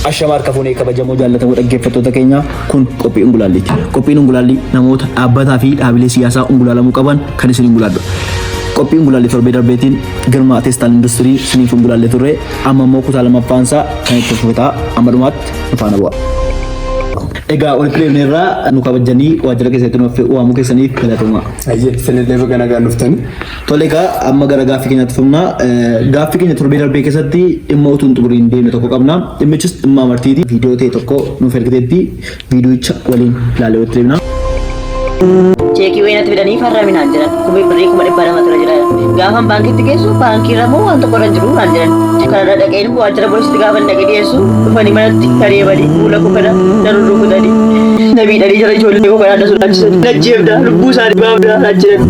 Ashamar kafuunee kabajamoo jaallatamoo dhaggeeffattoota keenya kun qophii ungulaalliiti. Qophiin ungulaallii namoota dhaabbataa fi dhaabilee siyaasaa ungulaalamuu qaban kan isin ungulaallu. Qophii ungulaallee torbee darbeetiin girmaa teestaan industirii siniif ungulaallee turre amma immoo kutaa lammaffaansaa kan itti fufitaa amma dhumaatti nufaana bu'a. Egaa walitti deemneerraa nu kabajanii waajjira keessatti nuuf waamuu keessaniif galatoomaa. Ayyee isinillee baga nagaan dhuftanii. Tole egaa amma gara gaaffii keenyaatti fufnaa. Gaaffii keenya torbee darbee keessatti dhimma utuu hin xumuriin deemne tokko qabna. Dhimmichis dhimma amartiiti. Viidiyoo ta'e tokko nuuf ergiteetti viidiyoocha waliin ilaalee walitti deemna. Cheekii wayinatti fidanii farraminaan jiran kumii birrii 200 tura jiran gaafan baankiitti geessu baankii ramoo waan tokko irra jiru naan jiran kanarra dhaqeen waajjira poolisiitti gaafan dhaqee dhiyeessu dhufanii manatti kareebanii fuula kofana daruu rukutanii nabii dhanii jala ijoollee kofana adda sodaachisan najjeebda lubbuu isaanii baafda naan jiran.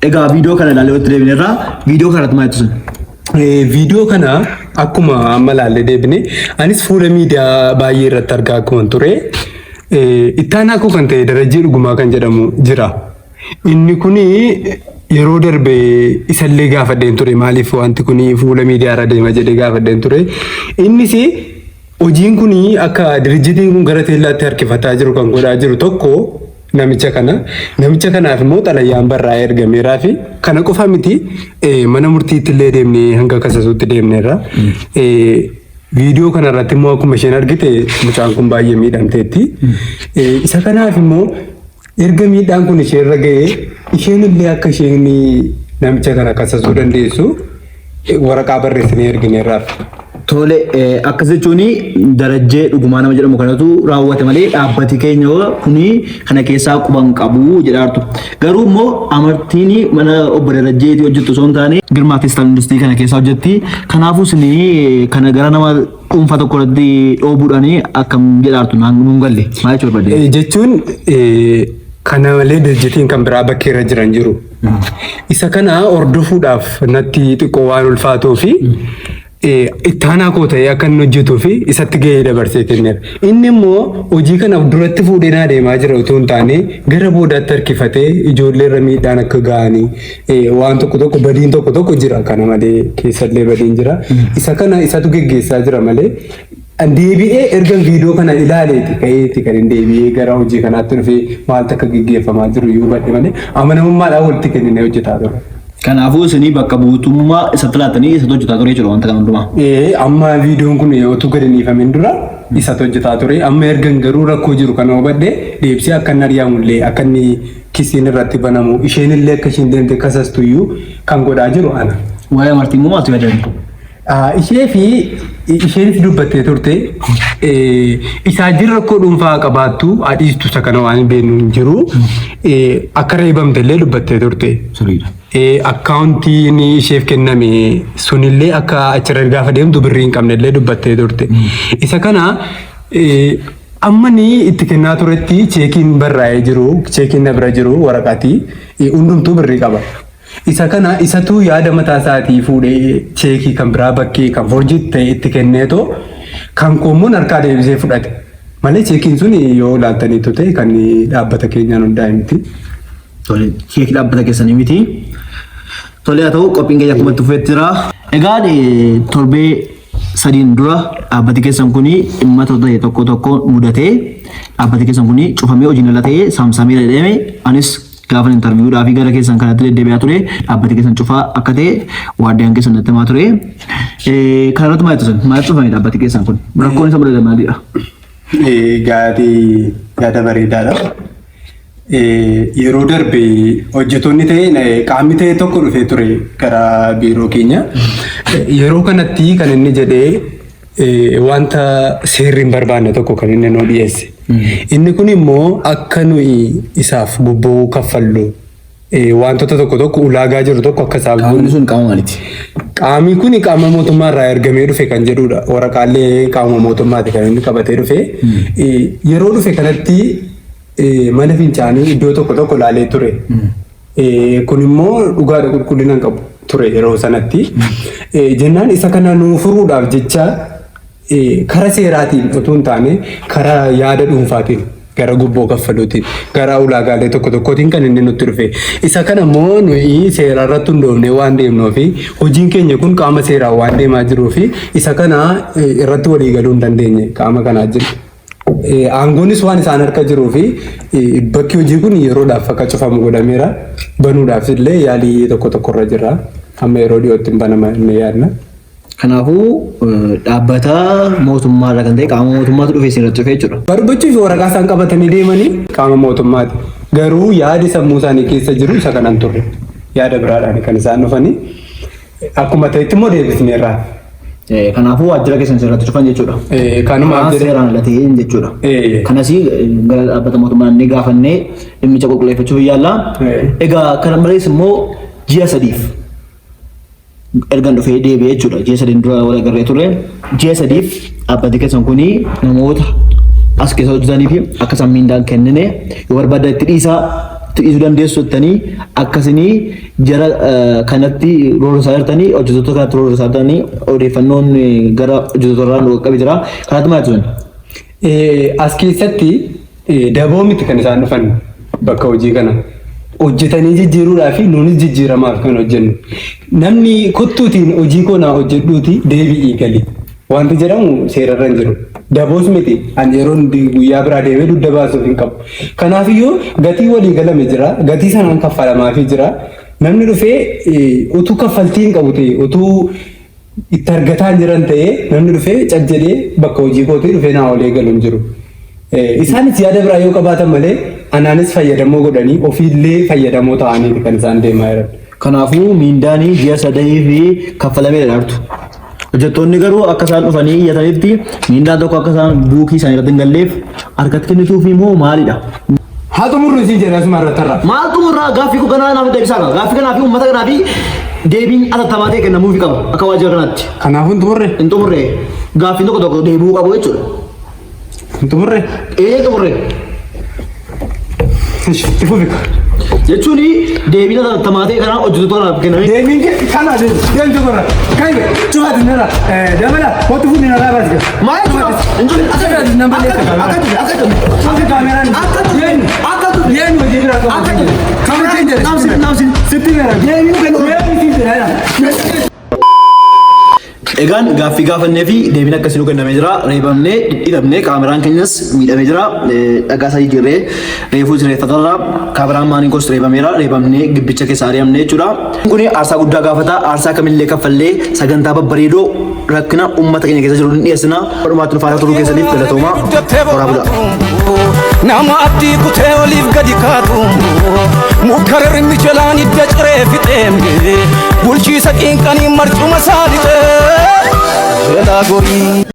Egaa viidiyoo kana ilaalee walitti deebineerraa viidiyoo kanatti maal ibsan? Viidiyoo kana akkuma amma ilaalle deebine anis fuula miidiyaa baay'ee irratti argaa akkuma ture. Ittaanaa koo kan ta'e Darajjii Dhugumaa kan jedhamu jira. Inni kuni yeroo darbe isallee gaafadheen ture maaliif wanti kuni fuula miidiyaa irra deema jedhee gaafadheen ture. Innis hojiin kuni akka dirjitiin kun gara teellaatti harkifataa jiru kan godhaa jiru tokko namicha kanaaf immoo xalayyaan barraa'ee ergameeraa fi kana qofa miti mana murtiitti illee deemnee hanga kasasuutti deemneerra. Viidiyoo kana irratti immoo akkuma isheen argite mucaan kun baay'ee miidhamteetti. Isa kanaaf immoo erga miidhaan kun ishee irra ga'ee isheen illee akka isheen namicha kana kasasuu dandeessu waraqaa barreessinee ergineerraaf. Tole akkas jechuun Darajjee Dhugumaa nama jedhamu kanatu raawwate malee dhaabbati keenya kuni kana keessaa quban qabu jedhaartu. Garuu immoo amartiin mana obbo Darajjeetii hojjettu osoo hin taane Girmaa teestaan industirii kana keessaa hojjetti. Kanaafuu isin kana gara nama dhuunfaa tokko irratti dhoobuudhaan akkam jedhaartu naannoon galle maal jechuu barbaadde? Jechuun kana malee dirjitiin kan biraa bakkee irra jiran jiru. Isa kana hordofuudhaaf natti xiqqoo waan ulfaatuu fi ittaanaa koo ta'ee akka inni hojjetuu fi isatti gahee dabarsee kenneera. Inni immoo hojii kana duratti fuudhee naa deemaa jira otoo hin taane gara boodaatti harkifatee ijoollee irra miidhaan akka ga'anii waan tokko badiin tokko jira kana malee keessallee badiin jira. Isa kana isatu geggeessaa jira malee deebi'ee erga viidiyoo kana ilaaleeti ka'eeti kan hin deebi'ee gara hojii kanaatti dhufee maaltu akka geggeeffamaa jiru iyyuu badhe malee amanamummaadhaan walitti kennine hojjetaa ture. Kanaafuu isin bakka buutummaa isatti laatanii isatti hojjetaa ture jechuudha wanta kana hundumaa. Amma viidiyoon kun otoo gadi dhiifamin dura isatti hojjetaa ture. Amma ergan garuu rakkoo jiru kana hubadhe deebisee akka inni ari'amullee akka inni kisiin irratti banamu isheen illee akka isheen deemte kasastu iyyuu kan godhaa jiru ana. Waa'ee amartii immoo maaltu yaadani? Ishee fi isheenis dubbattee turte isaa jirra rakkoo dhuunfaa qabaattu adhiistu isa kana waan beeknu hin jiru akka reebamte illee dubbattee turte. Akkaawuntiin isheef kenname sunillee akka achirra gaafa deemtu birrii hin qabne illee dubbattee turte. Isa kana amma ni itti kennaa turetti cheekiin barraa'ee jiru cheekiin na bira jiru waraqaatii hundumtuu birrii qaba. Isa kana isatu yaada mataa isaatii fuudhee cheekii kan biraa bakkee kan forjii ta'e itti kenneetoo kan koommuun harkaa deebisee fudhate. Malee cheekiin sun yoo ilaaltaniitu ta'e kan dhaabbata keenyaan hundaa'e miti. Tole cheekii dhaabbata keessanii miti. Tole haa ta'u qophiin keenya akkuma tufeetti jira. Egaa torbee sadiin dura dhaabbati keessan kuni dhimma tokko mudatee dhaabbati keessan kuni cufamee hojiin ala ta'ee saamsamee deddeeme anis gaafa intarviiwudhaaf gara keessan kanatti deddeebi'aa ture dhaabbati keessan cufaa akka ta'e waaddiyaan keessan natti himaa ture. Kana irratti maal ibsan? Maal cufame dhaabbati keessan kun? Rakkoon isa mudate maalidha? Gaarii yaada bareedaadha. Yeroo darbe hojjetoonni ta'e qaamni ta'e tokko dhufee ture gara biiroo keenya. Yeroo kanatti kan inni jedhee wanta seerri hin barbaanne tokko kan inni nuu dhiyeesse. Inni kun immoo akka nuyi isaaf bobba'uu kaffallu wantoota tokko ulaagaa jiru tokko akka isaaf qaamni sun qaama maaliiti? Qaamni kun qaama mootummaa irraa ergamee dhufe kan jedhudha. Waraqaalee qaama mootummaati kan inni qabatee dhufe. Yeroo dhufe kanatti mana fincaanii iddoo tokko laalee ture. Kun immoo dhugaadha qulqullina qabu ture yeroo sanatti. Jennaan isa kana nuu furuudhaaf jecha karaa seeraatiin otoo hin taane karaa yaada dhuunfaatiin gara gubboo kaffaluutiin gara ulaagaalee tokko tokkootiin kan inni nutti dhufe. Isa kana immoo nuyi seera irratti hundoofnee waan deemnuu fi hojiin keenya kun qaama seeraa waan deemaa jiruu fi isa kana irratti walii galuu hin dandeenye qaama kanaa jiru. Aangoonis waan isaan harka jiruu fi bakki hojii kun yeroodhaaf akka cufamu godhameera. Banuudhaaf illee yaalii tokko tokkorra jira. Amma yeroo dhiyootti hin banama inni yaadna. Kanaafuu dhaabbata mootummaarra kan ta'e qaama mootummaatu dhufee isinirratti dhufe jechuudha. Barbaachuu fi waraqaa isaan qabatanii deemanii qaama mootummaati. Garuu yaadi sammuu isaanii keessa jiru isa kanan turre. Yaada biraadhaan kan isaan dhufanii akkuma ta'etti immoo deebisneerra. Kanaafuu waajjira keessan sirratti dhufan jechuudha. Kanuma seeraan ala ta'een jechuudha. Kanas gara dhaabbata mootummaa inni gaafannee dhimmicha qulqulleeffachuuf yaalla. Egaa kana malees immoo ji'a sadiif ergan dhufee deebi'ee jechuudha. Ji'a sadiin dura wal agarree turre. Ji'a sadiif dhaabbati keessan kuni namoota as keessa hojjetanii fi akka isaan miindaan kennine yoo barbaadan itti dhiisuu dandeessu jettanii akkasii jara kanatti roorrisaa jirtanii hojjettoota kanatti roorrisaa jirtanii odeeffannoon gara hojjettootarraa nu qaqqabe jira. Kanatti maal jettu? As keessatti daboo miti kan isaan dhufan bakka hojii kana. Hojjetanii jijjiiruudhaaf nuunis jijjiiramaaf kan hojjennu. Namni kottuutiin hojii koonaa hojjedhuuti deebi'ii gali. Wanti jedhamu seerarra hin jiru. Daboos miti ani yeroo guyyaa biraa deemee dugda baasuuf hin qabu. Kanaafiyyuu gatii walii galame jira. Gatii sanaan kaffalamaafii jira. Namni dhufee utuu kaffaltii hin qabu ta'e utuu itti argataa hin jiran ta'e namni dhufee cajjadee bakka hojii kootii dhufee naa olee galu hin jiru. Isaanis yaada biraa yoo qabaatan malee anaanis fayyadamoo godhanii ofiillee fayyadamoo ta'anii kan isaan deemaa jiran. Kanaafuu miindaanii ji'a sadii fi kaffalamee dhabdu. Hojjettoonni garuu akka isaan dhufanii iyyatanitti miindaan tokko akka isaan buukii isaanii irratti hin galleef harkatti kennituuf immoo maalidha? Haa xumurru isin jedha asuma irratti irra. Maal xumurraa gaaffii kun kanaa naaf deebisaa qaba. Gaaffii kanaa fi uummata kanaa fi deebiin atattamaa ta'e kennamuufi qaba akka waajjira kanaatti. Kanaafuu hin xumurre? Hin xumurre. Gaaffiin tokko tokko deebi'uu qabu jechuudha. Hin xumurre? Xumurre. Ifu bika. Jechuun deebiin atattamaa ta'e kanaa hojjettootaaf kenname. Deebiin kana deemtu korra. Kaibe cufaati nara dabala hotu fuudhi nara baasika. Maal jechuudha? Injiri akka nama leessa. Akka kaameraan. Akka yeen hojii biraa qabu. Akka kamitti jira. Namsi sitti gara. Deebiin sitti jira. Egaan gaaffii gaafannee fi deebiin akkasii nu kennamee jira. Reebamnee dhidhiitamnee kaameraan keenyas miidhamee jira. Dhagaa isaa jijjiirree reefuu jireeffatarra kaameraan maaniin kos reebameera. Reebamnee gibbicha keessa ari'amne jechuudha. Kuni aarsaa guddaa gaafata. Aarsaa kamillee kaffallee sagantaa babbareedoo rakkina uummata keenya keessa jiru ni dhiyeessina. Dhumaatti nu faana turuu keessaniif galatoomaa. Horaa bulaa. Nama abdii kutee oliif gadi kaatu mukarri mijalaan idda ciree fixee bulchiisa qiinqanii marcuma saalixee jala gorii.